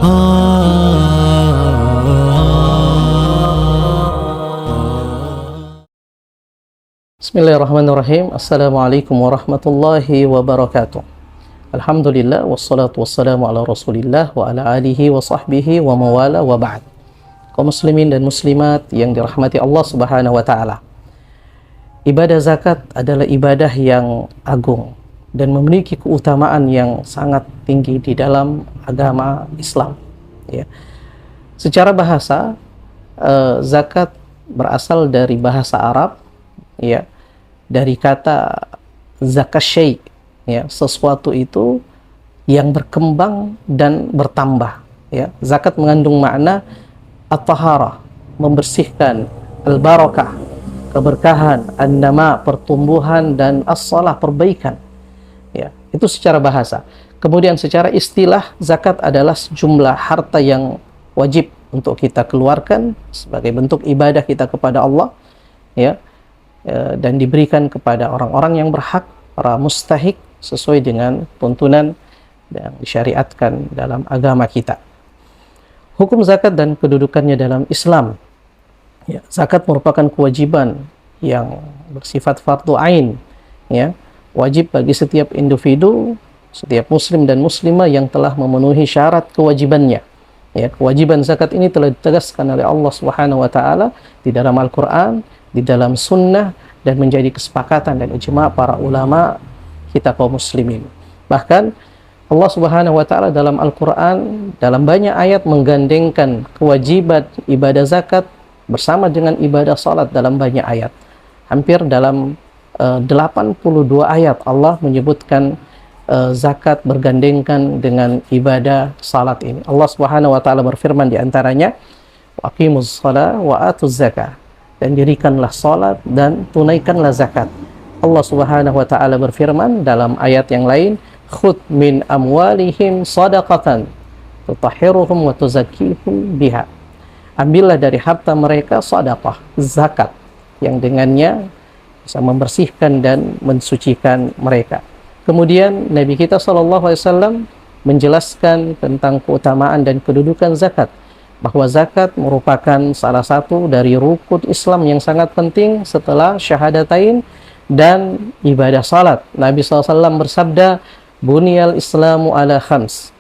Bismillahirrahmanirrahim. Assalamualaikum warahmatullahi wabarakatuh. Alhamdulillah wassalatu wassalamu ala Rasulillah wa ala alihi wa sahbihi wa mawala wa ba'd. Kaum muslimin dan muslimat yang dirahmati Allah Subhanahu wa taala. Ibadah zakat adalah ibadah yang agung dan memiliki keutamaan yang sangat tinggi di dalam agama Islam. Ya. Secara bahasa, zakat berasal dari bahasa Arab, ya, dari kata zakasyai, ya, sesuatu itu yang berkembang dan bertambah. Ya. Zakat mengandung makna at-taharah, membersihkan, al-barakah, keberkahan, an-nama, pertumbuhan, dan as-salah, perbaikan. Ya, itu secara bahasa. Kemudian secara istilah, zakat adalah sejumlah harta yang wajib untuk kita keluarkan sebagai bentuk ibadah kita kepada Allah, ya, dan diberikan kepada orang-orang yang berhak, para mustahik, sesuai dengan tuntunan yang disyariatkan dalam agama kita. Hukum zakat dan kedudukannya dalam Islam. Ya, zakat merupakan kewajiban yang bersifat fardu ain, ya, wajib bagi setiap individu, setiap muslim dan muslimah yang telah memenuhi syarat kewajibannya. Ya, kewajiban zakat ini telah ditegaskan oleh Allah Subhanahu wa taala di dalam Al-Qur'an, di dalam sunnah, dan menjadi kesepakatan dan ijma' para ulama kita kaum muslimin. Bahkan Allah Subhanahu wa taala dalam Al-Qur'an dalam banyak ayat menggandengkan kewajiban ibadah zakat bersama dengan ibadah salat dalam banyak ayat. Hampir dalam 82 ayat Allah menyebutkan zakat bergandengkan dengan ibadah salat ini. Allah Subhanahu wa taala berfirman di antaranya, "Waqimuz shalah wa atuz zakah." Dan dirikanlah salat dan tunaikanlah zakat. Allah Subhanahu wa taala berfirman dalam ayat yang lain, "Khudh min amwalihim shadaqatan tutahhiruhum wa tuzakkihim biha." Ambillah dari harta mereka sedekah, zakat, yang dengannya bisa membersihkan dan mensucikan mereka. Kemudian Nabi kita SAW menjelaskan tentang keutamaan dan kedudukan zakat, bahwa zakat merupakan salah satu dari rukun Islam yang sangat penting setelah syahadatain dan ibadah salat. Nabi SAW bersabda, "Buniyal Islamu ala khams."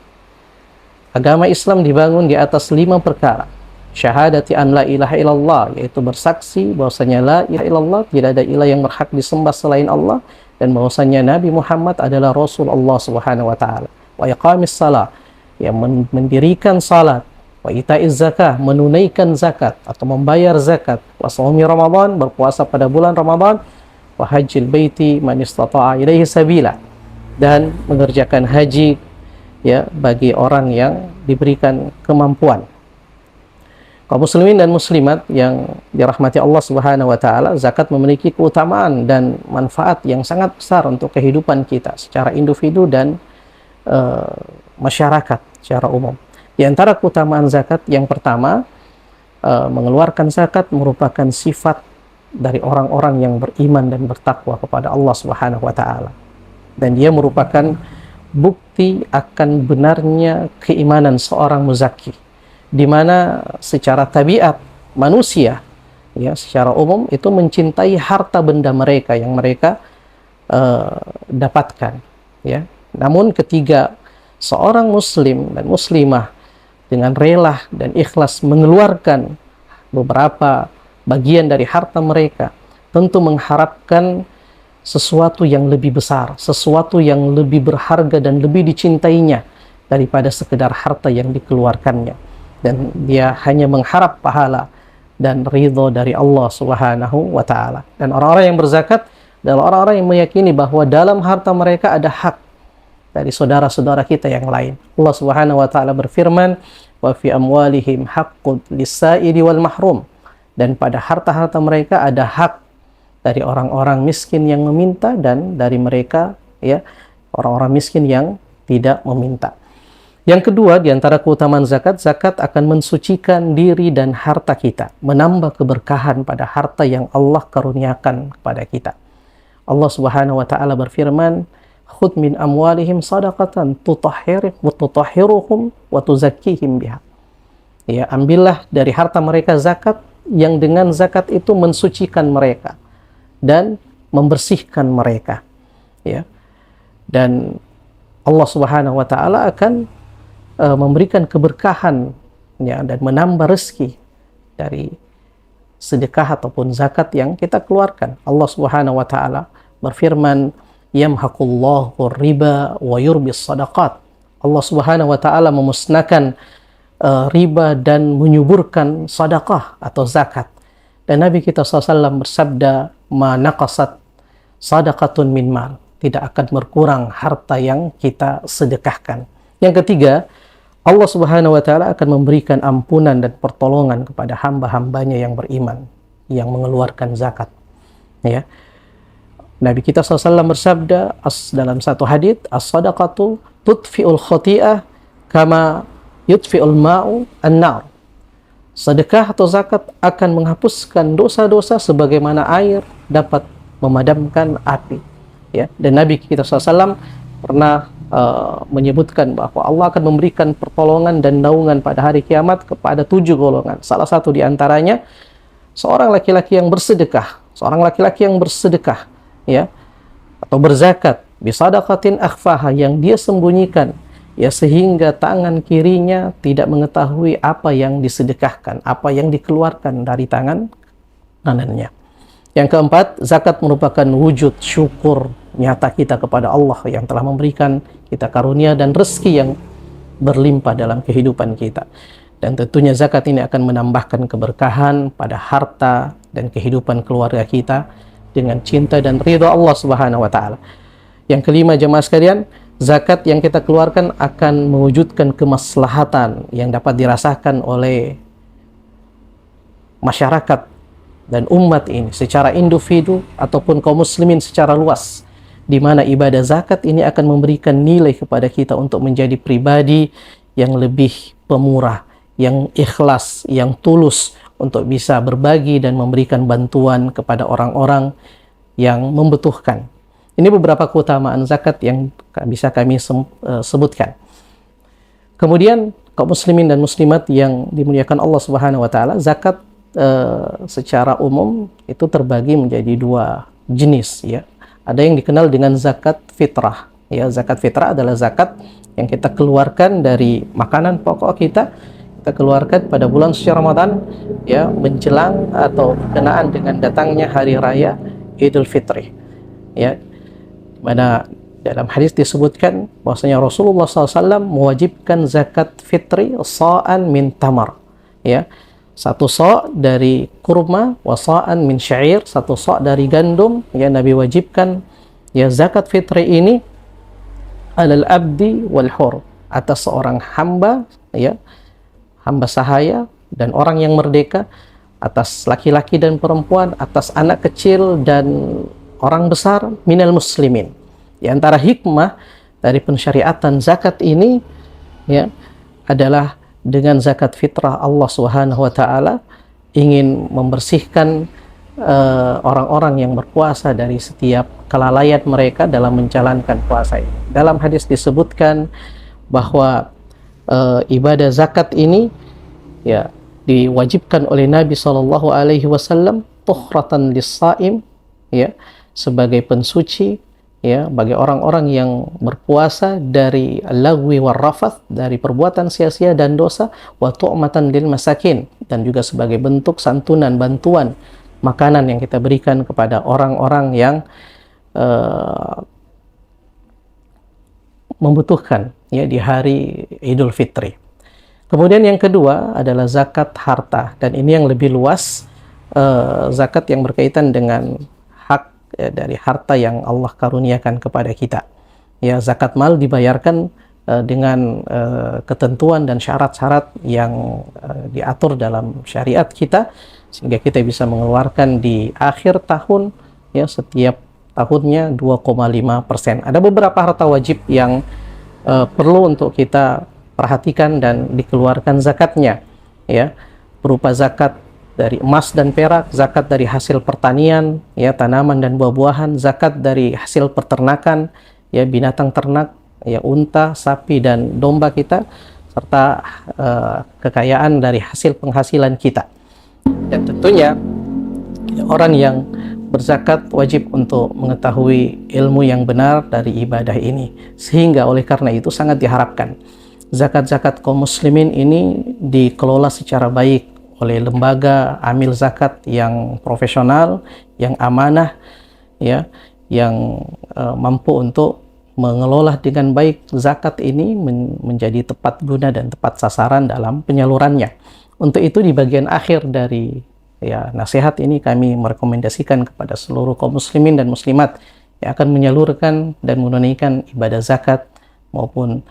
Agama Islam dibangun di atas 5 perkara. Syahadati an la ilaha illallah, yaitu bersaksi bahwasanya la ilaha illallah, tidak ada ilah yang berhak disembah selain Allah, dan bahwasanya Nabi Muhammad adalah Rasul Allah Subhanahu wa taala. Wa iqamis shalah, yang mendirikan salat. Wa itaiz zakah, menunaikan zakat atau membayar zakat. Wa shaumi Ramadan, berpuasa pada bulan Ramadan. Wa hajjil baiti man istata'a ilaihi sabila, dan mengerjakan haji, ya, bagi orang yang diberikan kemampuan. Kaum muslimin dan muslimat yang dirahmati Allah Subhanahu wa taala, zakat memiliki keutamaan dan manfaat yang sangat besar untuk kehidupan kita secara individu dan masyarakat secara umum. Di antara keutamaan zakat yang pertama, mengeluarkan zakat merupakan sifat dari orang-orang yang beriman dan bertakwa kepada Allah Subhanahu wa taala. Dan dia merupakan bukti akan benarnya keimanan seorang muzaki, di mana secara tabiat manusia, ya, secara umum itu mencintai harta benda mereka yang mereka dapatkan, ya. Namun ketika seorang muslim dan muslimah dengan rela dan ikhlas mengeluarkan beberapa bagian dari harta mereka, tentu mengharapkan sesuatu yang lebih besar, sesuatu yang lebih berharga dan lebih dicintainya daripada sekedar harta yang dikeluarkannya. Dan dia hanya mengharap pahala dan ridho dari Allah Subhanahu wa taala. Dan orang-orang yang berzakat adalah orang-orang yang meyakini bahwa dalam harta mereka ada hak dari saudara-saudara kita yang lain. Allah Subhanahu wa taala berfirman, "Wa fi amwalihim haqqun lis-sa'ili wal mahrum." Dan pada harta-harta mereka ada hak dari orang-orang miskin yang meminta dan dari mereka, ya, orang-orang miskin yang tidak meminta. Yang kedua, di antara keutamaan zakat, zakat akan mensucikan diri dan harta kita, menambah keberkahan pada harta yang Allah karuniakan kepada kita. Allah Subhanahu wa taala berfirman, "Khudh min amwalihim shadaqatan tutahhiruhum wa tuzakkihim biha. Ya, ambillah dari harta mereka zakat yang dengan zakat itu mensucikan mereka dan membersihkan mereka. Ya. Dan Allah Subhanahu wa taala akan memberikan keberkahan, ya, dan menambah rezeki dari sedekah ataupun zakat yang kita keluarkan. Allah Subhanahu wa taala berfirman, yamhaqullahu riba wa yurbis sadaqat. Allah Subhanahu wa taala memusnahkan riba dan menyuburkan sedekah atau zakat. Dan Nabi kita SAW bersabda, ma naqasat sadaqatun min mal, tidak akan berkurang harta yang kita sedekahkan. Yang ketiga, Allah Subhanahu wa taala akan memberikan ampunan dan pertolongan kepada hamba-hambanya yang beriman, yang mengeluarkan zakat. Ya. Nabi kita SAW bersabda dalam satu hadits, as-sadaqatu tudfi'ul khati'ah kama yudfi'ul ma'u an-nar. Sedekah atau zakat akan menghapuskan dosa-dosa sebagaimana air dapat memadamkan api. Ya. Dan Nabi kita SAW pernah menyebutkan bahwa Allah akan memberikan pertolongan dan naungan pada hari kiamat kepada 7 golongan. Salah satu di antaranya seorang laki-laki yang bersedekah, ya, atau berzakat bisadaqatin akhfaha, yang dia sembunyikan, ya, sehingga tangan kirinya tidak mengetahui apa yang disedekahkan, apa yang dikeluarkan dari tangan kanannya. Yang keempat, zakat merupakan wujud syukur nyata kita kepada Allah yang telah memberikan kita karunia dan rezeki yang berlimpah dalam kehidupan kita. Dan tentunya zakat ini akan menambahkan keberkahan pada harta dan kehidupan keluarga kita dengan cinta dan ridha Allah Subhanahu wa taala. Yang kelima, jemaah sekalian, zakat yang kita keluarkan akan mewujudkan kemaslahatan yang dapat dirasakan oleh masyarakat dan umat ini secara individu ataupun kaum muslimin secara luas, di mana ibadah zakat ini akan memberikan nilai kepada kita untuk menjadi pribadi yang lebih pemurah, yang ikhlas, yang tulus untuk bisa berbagi dan memberikan bantuan kepada orang-orang yang membutuhkan. Ini beberapa keutamaan zakat yang bisa kami sebutkan. Kemudian kaum muslimin dan muslimat yang dimuliakan Allah Subhanahu wa taala, zakat secara umum itu terbagi menjadi 2 jenis, ya. Ada yang dikenal dengan zakat fitrah. Ya, zakat fitrah adalah zakat yang kita keluarkan dari makanan pokok kita keluarkan pada bulan suci Ramadan, ya, menjelang atau berkenaan dengan datangnya hari raya Idul Fitri. Ya, mana dalam hadis disebutkan bahwasanya Rasulullah SAW mewajibkan zakat fitri sa'an min tamar, ya, 1 sa' dari kurma, wa sa'an min syair, 1 sa' dari gandum. Ya, Nabi wajibkan, ya, zakat fitri ini alal abdi wal hur, atas seorang hamba, ya, hamba sahaya dan orang yang merdeka, atas laki-laki dan perempuan, atas anak kecil dan orang besar, minal muslimin. Di antara hikmah dari pensyariatan zakat ini, ya, adalah dengan zakat fitrah Allah Subhanahu wa taala ingin membersihkan orang-orang yang berpuasa dari setiap kelalaian mereka dalam menjalankan puasa ini. Dalam hadis disebutkan bahwa ibadah zakat ini, ya, diwajibkan oleh Nabi Shallallahu Alaihi Wasallam tuhratan lis-saim, ya, sebagai pensuci, ya, bagi orang-orang yang berpuasa dari lagwi warrafath, dari perbuatan sia-sia dan dosa, wa tu'matan lil masakin, dan juga sebagai bentuk santunan, bantuan makanan yang kita berikan kepada orang-orang yang membutuhkan, ya, di hari Idul Fitri. Kemudian yang kedua adalah zakat harta, dan ini yang lebih luas, zakat yang berkaitan dengan ya, dari harta yang Allah karuniakan kepada kita. Ya, zakat mal dibayarkan dengan ketentuan dan syarat-syarat yang diatur dalam syariat kita, sehingga kita bisa mengeluarkan di akhir tahun, ya, setiap tahunnya 2,5%. Ada beberapa harta wajib yang perlu untuk kita perhatikan dan dikeluarkan zakatnya, ya, berupa zakat dari emas dan perak, zakat dari hasil pertanian, ya, tanaman dan buah-buahan, zakat dari hasil peternakan, ya, binatang ternak, ya, unta, sapi dan domba kita, serta kekayaan dari hasil penghasilan kita. Dan tentunya orang yang berzakat wajib untuk mengetahui ilmu yang benar dari ibadah ini, sehingga oleh karena itu sangat diharapkan zakat-zakat kaum muslimin ini dikelola secara baik oleh lembaga amil zakat yang profesional, yang amanah, ya, yang mampu untuk mengelola dengan baik zakat ini menjadi tepat guna dan tepat sasaran dalam penyalurannya. Untuk itu di bagian akhir dari nasihat ini kami merekomendasikan kepada seluruh kaum muslimin dan muslimat yang akan menyalurkan dan menunaikan ibadah zakat maupun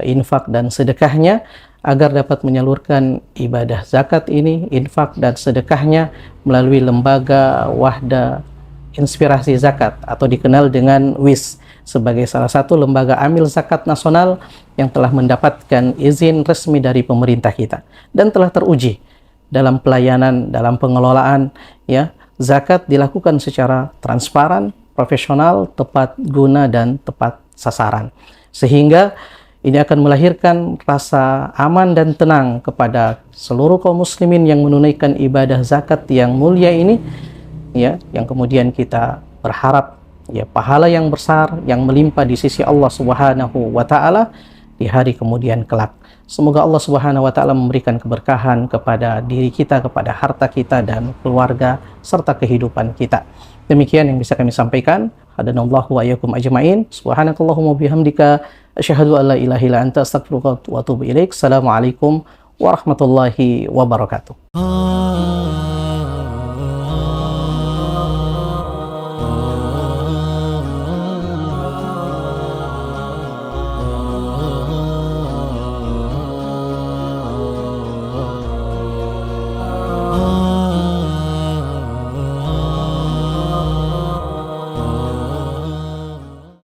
infak dan sedekahnya, agar dapat menyalurkan ibadah zakat ini, infak dan sedekahnya melalui lembaga Wahda Inspirasi Zakat atau dikenal dengan WIS, sebagai salah satu lembaga amil zakat nasional yang telah mendapatkan izin resmi dari pemerintah kita dan telah teruji dalam pelayanan, dalam pengelolaan, ya, zakat dilakukan secara transparan, profesional, tepat guna dan tepat sasaran, sehingga ini akan melahirkan rasa aman dan tenang kepada seluruh kaum muslimin yang menunaikan ibadah zakat yang mulia ini, ya, yang kemudian kita berharap ya pahala yang besar yang melimpah di sisi Allah Subhanahu wa taala di hari kemudian kelak. Semoga Allah Subhanahu wa taala memberikan keberkahan kepada diri kita, kepada harta kita dan keluarga serta kehidupan kita. Demikian yang bisa kami sampaikan. Hadanallahu wa iyyakum ajma'in. Subhanakallahumma bihamdika asyhadu an la ilaha illa anta astaghfiruka wa atubu ilaik. Assalamualaikum warahmatullahi wabarakatuh.